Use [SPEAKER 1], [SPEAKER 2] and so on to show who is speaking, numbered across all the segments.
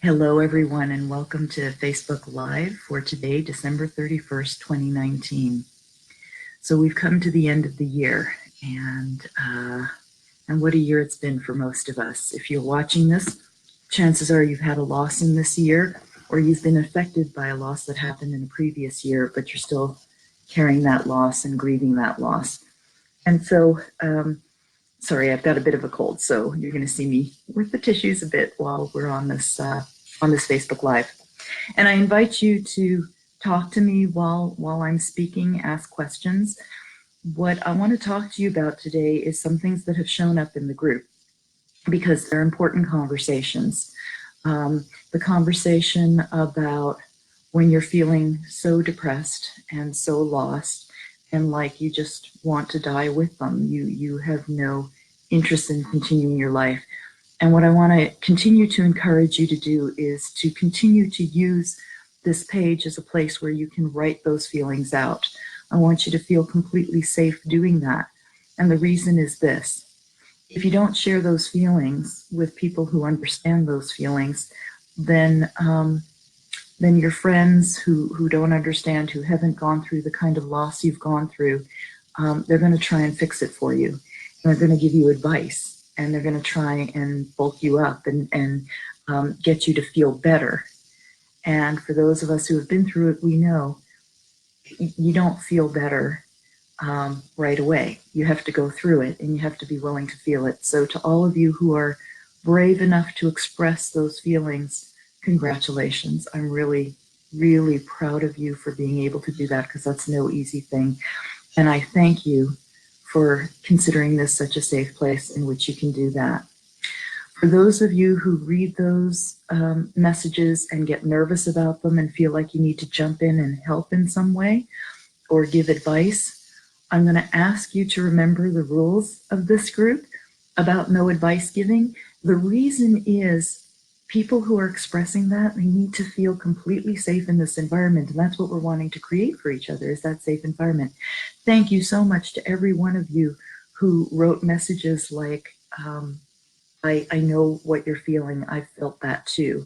[SPEAKER 1] Hello, everyone, and welcome to Facebook Live for today, December 31st, 2019. So we've come to the end of the year, and what a year it's been for most of us. If you're watching this, chances are you've had a loss in this year, or you've been affected by a loss that happened in a previous year, but you're still carrying that loss and grieving that loss. And so, sorry, I've got a bit of a cold, so you're going to see me with the tissues a bit while we're on this Facebook Live. And I invite you to talk to me while I'm speaking, ask questions. What I want to talk to you about today is some things that have shown up in the group because they're important conversations. The conversation about when you're feeling so depressed and so lost and like you just want to die with them. You have no interest in continuing your life. And what I want to continue to encourage you to do is to continue to use this page as a place where you can write those feelings out. I want you to feel completely safe doing that. And the reason is this. If you don't share those feelings with people who understand those feelings, then your friends who don't understand, who haven't gone through the kind of loss you've gone through, they're going to try and fix it for you. And they're going to give you advice. And they're going to try and bulk you up and get you to feel better. And for those of us who have been through it, we know you don't feel better right away. You have to go through it, and you have to be willing to feel it. So to all of you who are brave enough to express those feelings, congratulations. I'm really, really proud of you for being able to do that, because that's no easy thing. And I thank you for considering this such a safe place in which you can do that. For those of you who read those messages and get nervous about them and feel like you need to jump in and help in some way or give advice, I'm going to ask you to remember the rules of this group about no advice giving. The reason is people who are expressing that, they need to feel completely safe in this environment. And that's what we're wanting to create for each other, is that safe environment. Thank you so much to every one of you who wrote messages like, I know what you're feeling. I felt that too.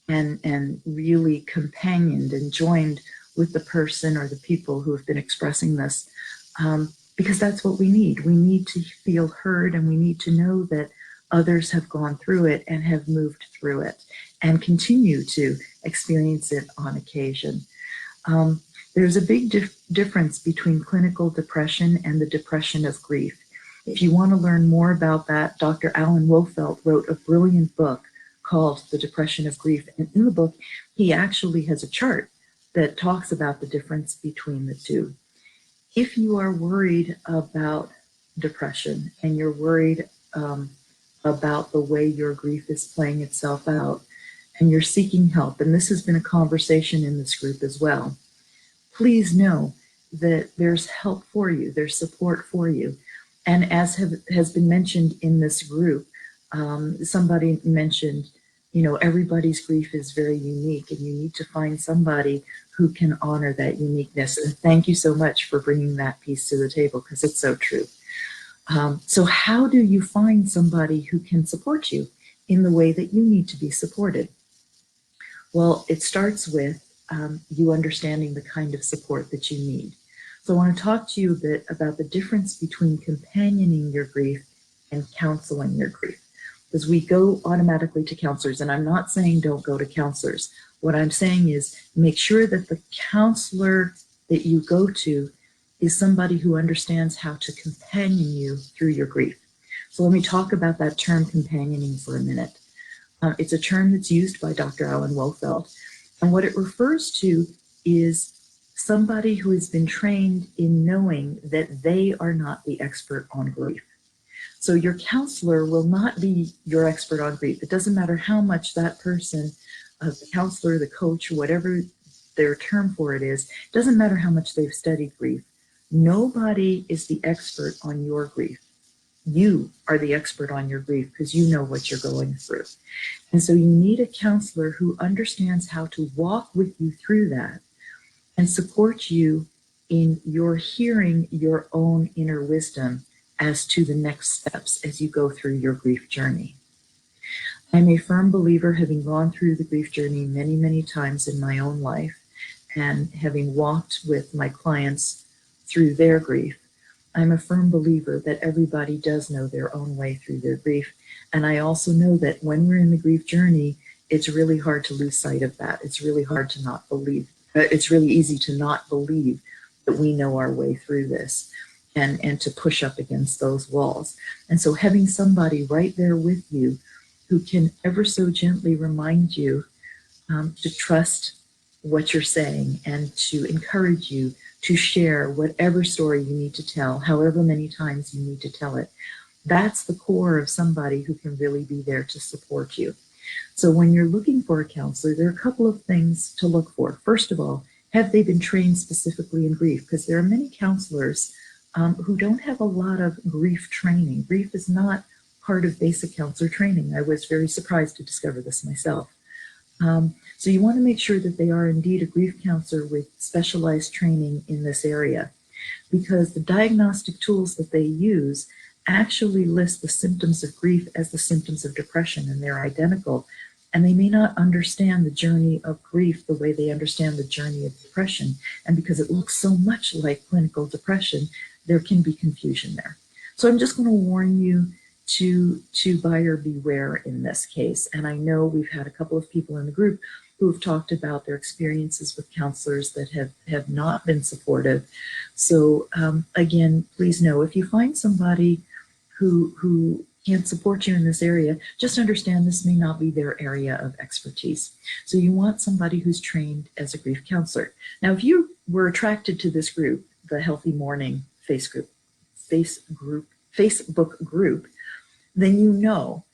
[SPEAKER 1] And really companioned and joined with the person or the people who have been expressing this, because that's what we need. We need to feel heard, and we need to know that others have gone through it and have moved through it and continue to experience it on occasion. There's a big difference between clinical depression and the depression of grief. If you want to learn more about that, Dr. Alan Wolfelt wrote a brilliant book called The Depression of Grief. And in the book, he actually has a chart that talks about the difference between the two. If you are worried about depression and you're worried about the way your grief is playing itself out, and you're seeking help, and this has been a conversation in this group as well, please know that there's help for you, there's support for you. And as has been mentioned in this group, somebody mentioned, everybody's grief is very unique, and you need to find somebody who can honor that uniqueness. And thank you so much for bringing that piece to the table, because it's so true. So how do you find somebody who can support you in the way that you need to be supported? Well, it starts with you understanding the kind of support that you need. So I want to talk to you a bit about the difference between companioning your grief and counseling your grief. Because we go automatically to counselors, and I'm not saying don't go to counselors. What I'm saying is make sure that the counselor that you go to is somebody who understands how to companion you through your grief. So let me talk about that term companioning for a minute. It's a term that's used by Dr. Alan Wolfelt. And what it refers to is somebody who has been trained in knowing that they are not the expert on grief. So your counselor will not be your expert on grief. It doesn't matter how much that person, the counselor, the coach, whatever their term for it is, doesn't matter how much they've studied grief. Nobody is the expert on your grief. You are the expert on your grief because you know what you're going through. And so you need a counselor who understands how to walk with you through that and support you in your hearing your own inner wisdom as to the next steps as you go through your grief journey. I'm a firm believer, having gone through the grief journey many, many times in my own life and having walked with my clients through their grief, I'm a firm believer that everybody does know their own way through their grief. And I also know that when we're in the grief journey, it's really hard to lose sight of that. It's really hard to not believe. It's really easy to not believe that we know our way through this and to push up against those walls. And so having somebody right there with you who can ever so gently remind you to trust what you're saying and to encourage you to share whatever story you need to tell, however many times you need to tell it. That's the core of somebody who can really be there to support you. So when you're looking for a counselor, there are a couple of things to look for. First of all, have they been trained specifically in grief? Because there are many counselors who don't have a lot of grief training. Grief is not part of basic counselor training. I was very surprised to discover this myself. So you want to make sure that they are indeed a grief counselor with specialized training in this area, because the diagnostic tools that they use actually list the symptoms of grief as the symptoms of depression, and they're identical. And they may not understand the journey of grief the way they understand the journey of depression. And because it looks so much like clinical depression, there can be confusion there. So I'm just going to warn you to buyer beware in this case. And I know we've had a couple of people in the group who have talked about their experiences with counselors that have not been supportive. So again, please know, if you find somebody who can't support you in this area, just understand this may not be their area of expertise. So you want somebody who's trained as a grief counselor. Now, if you were attracted to this group, the Healthy Mourning Facebook group, then you know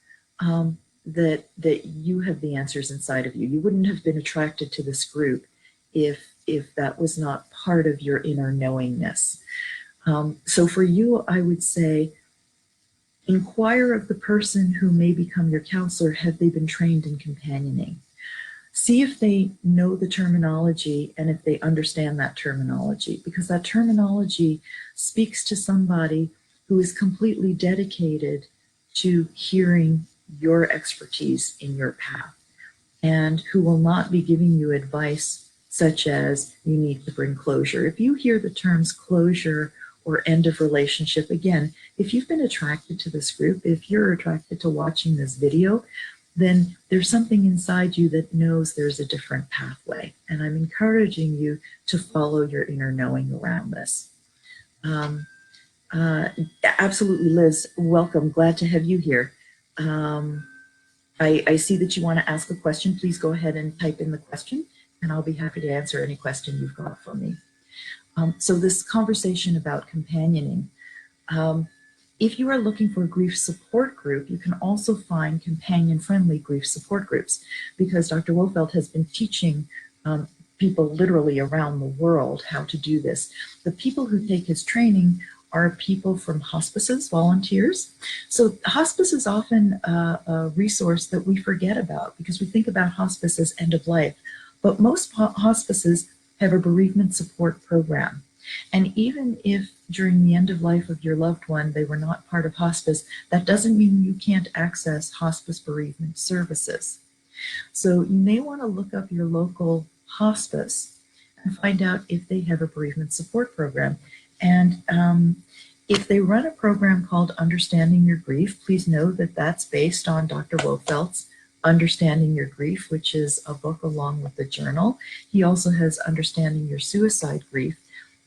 [SPEAKER 1] that you have the answers inside of you. You wouldn't have been attracted to this group if that was not part of your inner knowingness. So for you, I would say, inquire of the person who may become your counselor, have they been trained in companioning? See if they know the terminology and if they understand that terminology, because that terminology speaks to somebody who is completely dedicated to hearing your expertise in your path and who will not be giving you advice such as you need to bring closure. If you hear the terms closure or end of relationship, again, if you've been attracted to this group, if you're attracted to watching this video, then there's something inside you that knows there's a different pathway. And I'm encouraging you to follow your inner knowing around this. Absolutely, Liz, welcome. Glad to have you here. I see that you want to ask a question. Please go ahead and type in the question, and I'll be happy to answer any question you've got for me. So this conversation about companioning, if you are looking for a grief support group, you can also find companion-friendly grief support groups, because Dr. Wolfelt has been teaching people literally around the world how to do this. The people who take his training are people from hospices, volunteers. So hospice is often a resource that we forget about because we think about hospice as end of life, but most hospices have a bereavement support program. And even if during the end of life of your loved one, they were not part of hospice, that doesn't mean you can't access hospice bereavement services. So you may want to look up your local hospice and find out if they have a bereavement support program. And if they run a program called Understanding Your Grief, please know that that's based on Dr. Wofeld's Understanding Your Grief, which is a book along with the journal. He also has Understanding Your Suicide Grief.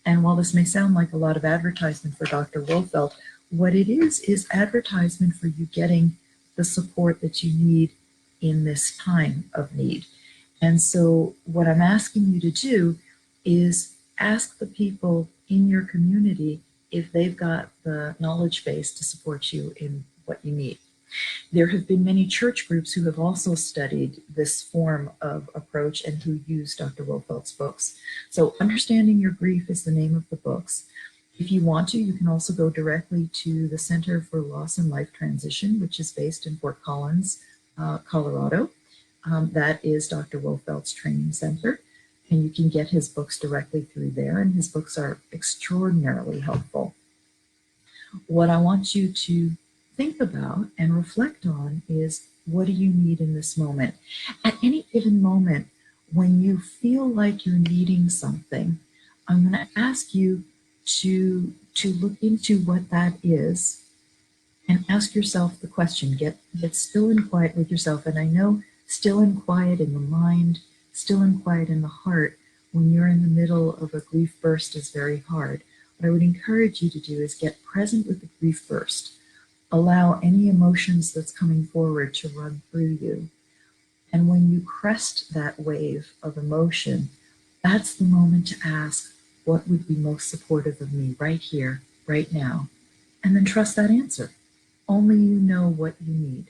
[SPEAKER 1] And while this may sound like a lot of advertisement for Dr. Wolfelt, what it is advertisement for you getting the support that you need in this time of need. And so what I'm asking you to do is ask the people in your community if they've got the knowledge base to support you in what you need. There have been many church groups who have also studied this form of approach and who use Dr. Wolfelt's books. So Understanding Your Grief is the name of the books. If you want to, you can also go directly to the Center for Loss and Life Transition, which is based in Fort Collins, Colorado. That is Dr. Wolfelt's training center, and you can get his books directly through there, and his books are extraordinarily helpful. What I want you to think about and reflect on is What do you need in this moment? At any given moment, when you feel like you're needing something, I'm going to ask you to look into what that is and ask yourself the question. Get still and quiet with yourself. And I know still and quiet in the mind, still and quiet in the heart, when you're in the middle of a grief burst is very hard. What I would encourage you to do is get present with the grief burst. Allow any emotions that's coming forward to run through you. And when you crest that wave of emotion, that's the moment to ask, what would be most supportive of me right here, right now? And then trust that answer. Only you know what you need.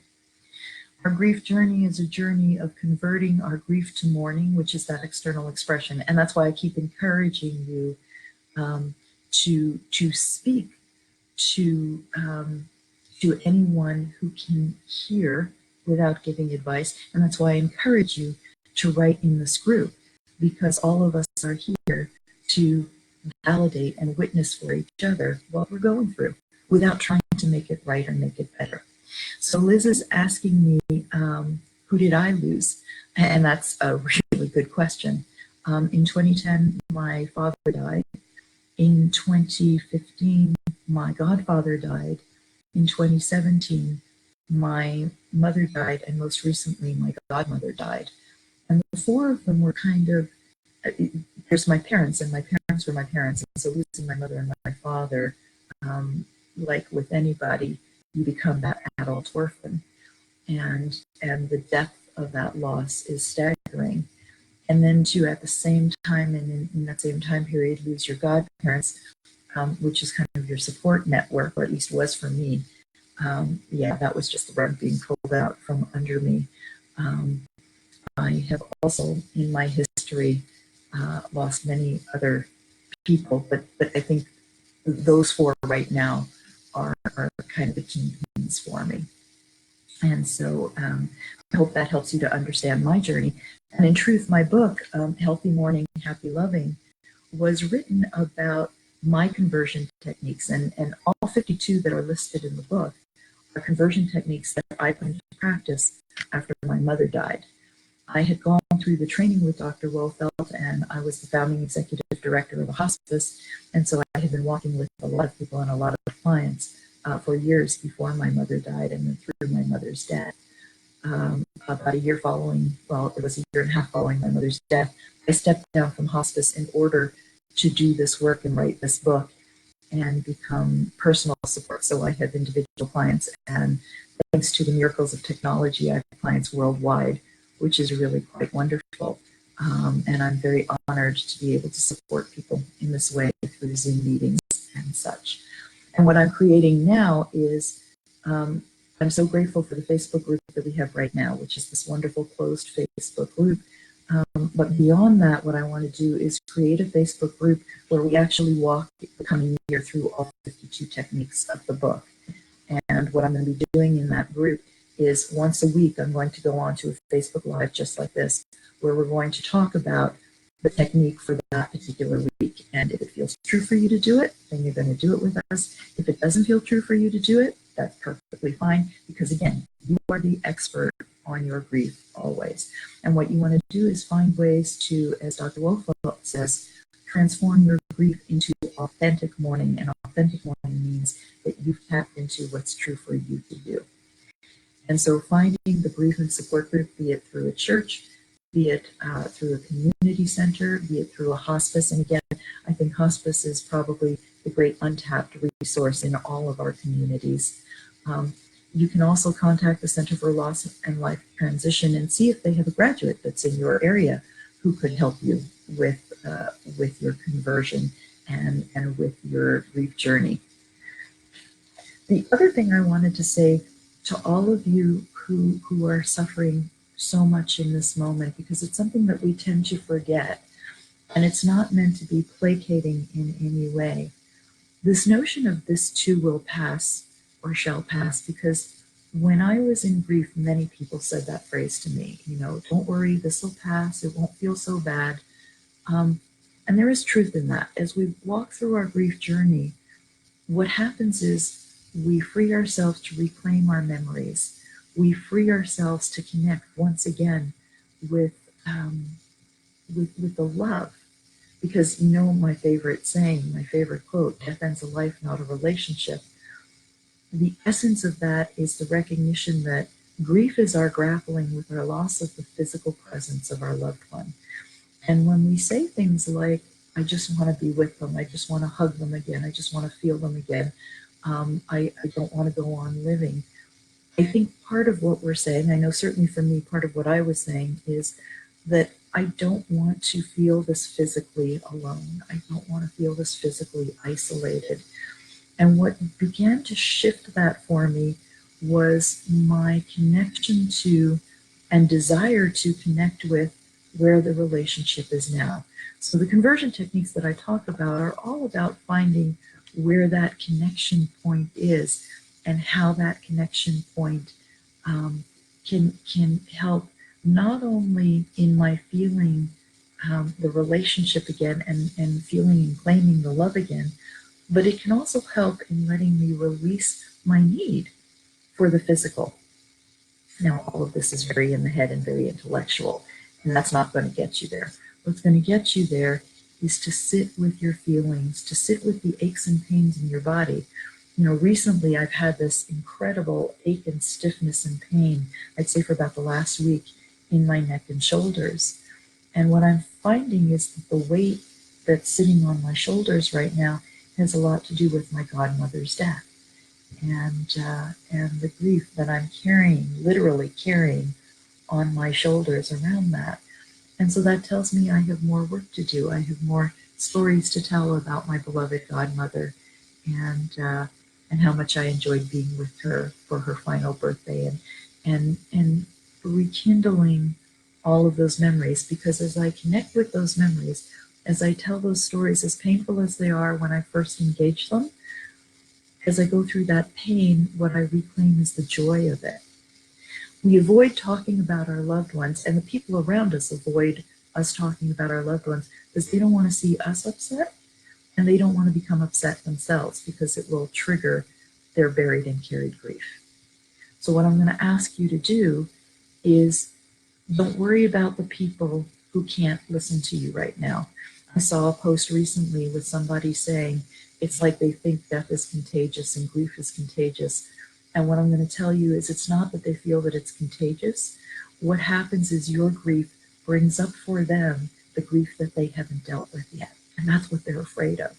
[SPEAKER 1] Our grief journey is a journey of converting our grief to mourning, which is that external expression. And that's why I keep encouraging you to speak to anyone who can hear without giving advice. And that's why I encourage you to write in this group, because all of us are here to validate and witness for each other what we're going through without trying to make it right or make it better. So Liz is asking me, who did I lose? And that's a really good question. In 2010, my father died. In 2015, my godfather died. In 2017, my mother died, and most recently, my godmother died. And the four of them were kind of, there's my parents, and my parents were my parents. And so losing my mother and my father, like with anybody, you become that adult orphan. And the depth of that loss is staggering. And then to, at the same time, and in that same time period, lose your godparents, which is kind of your support network, or at least was for me. Yeah, that was just the rug being pulled out from under me. I have also, in my history, lost many other people, but I think those four right now are kind of the key things for me. And so I hope that helps you to understand my journey. And in truth, my book, Healthy Mourning, Happy Loving, was written about my conversion techniques. And all 52 that are listed in the book are conversion techniques that I put into practice after my mother died. I had gone through the training with Dr. Wolfelt, and I was the founding executive director of a hospice. And so I had been walking with a lot of people and a lot of clients for years before my mother died, and then through my mother's death. About a year following, well, it was a year and a half following my mother's death, I stepped down from hospice in order to do this work and write this book and become personal support. So I have individual clients, and thanks to the miracles of technology, I have clients worldwide, which is really quite wonderful. And I'm very honored to be able to support people in this way through Zoom meetings and such. And what I'm creating now is, I'm so grateful for the Facebook group that we have right now, which is this wonderful closed Facebook group. But beyond that, what I want to do is create a Facebook group where we actually walk the coming year through all 52 techniques of the book. And what I'm going to be doing in that group is once a week, I'm going to go on to a Facebook Live just like this, where we're going to talk about the technique for that particular week. And if it feels true for you to do it, then you're going to do it with us. If it doesn't feel true for you to do it, that's perfectly fine, because again, you are the expert on your grief always. And what you want to do is find ways to, as Dr. Wolfelt says, transform your grief into authentic mourning. And authentic mourning means that you've tapped into what's true for you to do. And so finding the bereavement support group, be it through a church, be it through a community center, be it through a hospice. And again, I think hospice is probably the great untapped resource in all of our communities. You can also contact the Center for Loss and Life Transition and see if they have a graduate that's in your area who could help you with your conversion and with your grief journey. The other thing I wanted to say to all of you who are suffering so much in this moment, because it's something that we tend to forget, and it's not meant to be placating in any way. This notion of this too will pass or shall pass, because when I was in grief, many people said that phrase to me, don't worry, this will pass, it won't feel so bad. And there is truth in that. As we walk through our grief journey, what happens is we free ourselves to reclaim our memories. we free ourselves to connect once again with, with the love. Because you know my favorite saying, my favorite quote, death ends a life, not a relationship. The essence of that is the recognition that grief is our grappling with our loss of the physical presence of our loved one. And when we say things like, I just want to be with them, I just want to hug them again, I just want to feel them again, I don't want to go on living, I think part of what we're saying, I know certainly for me, part of what I was saying is that I don't want to feel this physically alone. I don't want to feel this physically isolated. And what began to shift that for me was my connection to and desire to connect with where the relationship is now. So the conversion techniques that I talk about are all about finding where that connection point is and how that connection point can help not only in my feeling the relationship again and feeling and claiming the love again, but it can also help in letting me release my need for the physical. Now, all of this is very in the head and very intellectual, and that's not going to get you there. What's going to get you there is to sit with your feelings, to sit with the aches and pains in your body. You know, recently I've had this incredible ache and stiffness and pain, I'd say for about the last week, in my neck and shoulders. And what I'm finding is that the weight that's sitting on my shoulders right now has a lot to do with my godmother's death and the grief that I'm carrying, literally carrying on my shoulders around that. And so that tells me I have more work to do. I have more stories to tell about my beloved godmother and how much I enjoyed being with her for her final birthday and rekindling all of those memories. Because as I connect with those memories, as I tell those stories, as painful as they are when I first engage them, as I go through that pain, what I reclaim is the joy of it. We avoid talking about our loved ones, and the people around us avoid us talking about our loved ones because they don't want to see us upset, and they don't want to become upset themselves because it will trigger their buried and carried grief. So what I'm going to ask you to do is don't worry about the people who can't listen to you right now. I saw a post recently with somebody saying it's like they think death is contagious and grief is contagious. And what I'm going to tell you is it's not that they feel that it's contagious. What happens is your grief brings up for them the grief that they haven't dealt with yet. And that's what they're afraid of.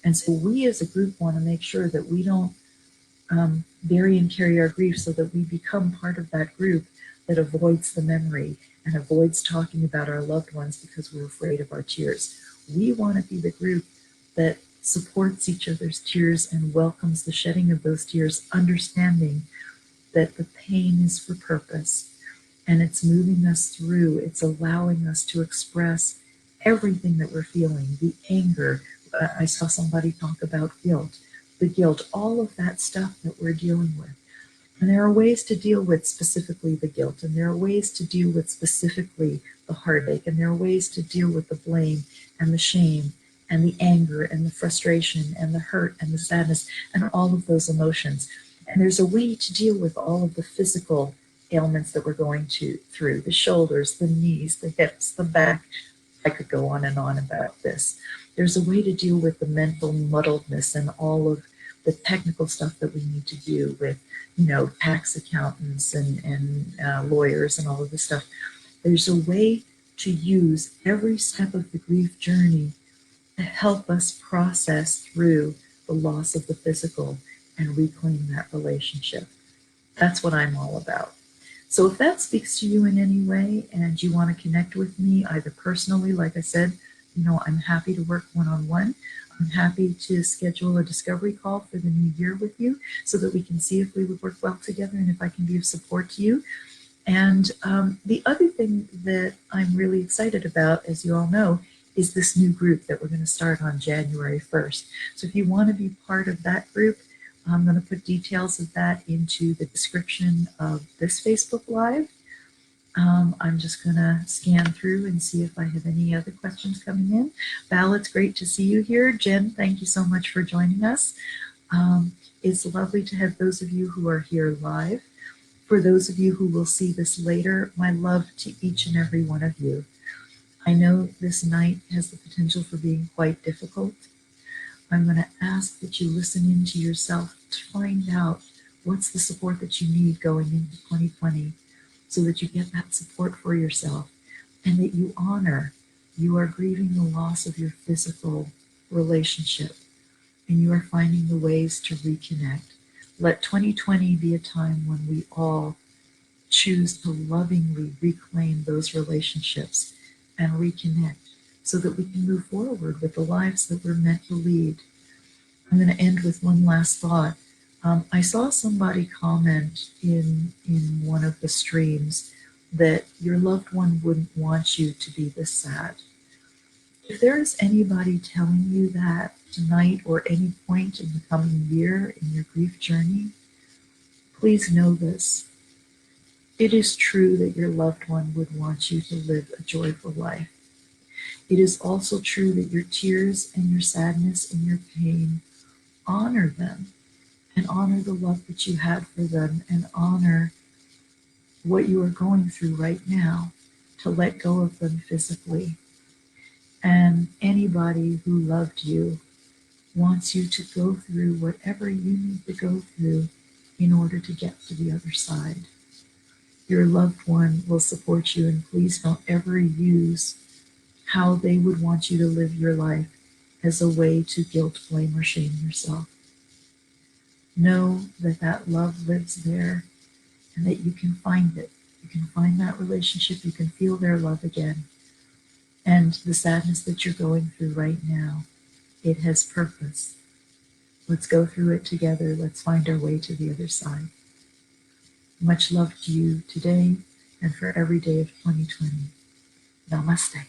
[SPEAKER 1] And so we as a group want to make sure that we don't bury and carry our grief so that we become part of that group that avoids the memory and avoids talking about our loved ones because we're afraid of our tears. We want to be the group that supports each other's tears and welcomes the shedding of those tears, understanding that the pain is for purpose and it's moving us through. It's allowing us to express everything that we're feeling, the anger. I saw somebody talk about guilt, the guilt, all of that stuff that we're dealing with. And there are ways to deal with specifically the guilt, and there are ways to deal with specifically the heartache, and there are ways to deal with the blame and the shame and the anger and the frustration and the hurt and the sadness and all of those emotions. And there's a way to deal with all of the physical ailments that we're going through, the shoulders, the knees, the hips, the back. I could go on and on about this. There's a way to deal with the mental muddledness and all of the technical stuff that we need to do with, you know, tax accountants and lawyers and all of this stuff. There's a way to use every step of the grief journey to help us process through the loss of the physical and reclaim that relationship. That's what I'm all about. So if that speaks to you in any way and you want to connect with me, either personally, like I said, you know, I'm happy to work one-on-one. I'm happy to schedule a discovery call for the new year with you so that we can see if we would work well together and if I can be of support to you. And the other thing that I'm really excited about, as you all know, is this new group that we're going to start on January 1st. So if you want to be part of that group, I'm going to put details of that into the description of this Facebook Live. I'm just going to scan through and see if I have any other questions coming in. Val, it's great to see you here. Jen, thank you so much for joining us. It's lovely to have those of you who are here live. For those of you who will see this later, my love to each and every one of you. I know this night has the potential for being quite difficult. I'm going to ask that you listen into yourself to find out what's the support that you need going into 2020 so that you get that support for yourself and that you honor you are grieving the loss of your physical relationship and you are finding the ways to reconnect. Let 2020 be a time when we all choose to lovingly reclaim those relationships and reconnect so that we can move forward with the lives that we're meant to lead. I'm going to end with one last thought. I saw somebody comment in one of the streams that your loved one wouldn't want you to be this sad. If there is anybody telling you that tonight or any point in the coming year in your grief journey, please know this. It is true that your loved one would want you to live a joyful life. It is also true that your tears and your sadness and your pain, honor them and honor the love that you had for them and honor what you are going through right now to let go of them physically. And anybody who loved you wants you to go through whatever you need to go through in order to get to the other side. Your loved one will support you, and please don't ever use how they would want you to live your life as a way to guilt, blame, or shame yourself. Know that that love lives there and that you can find it. You can find that relationship. You can feel their love again. And the sadness that you're going through right now, it has purpose. Let's go through it together. Let's find our way to the other side. Much love to you today and for every day of 2020. Namaste.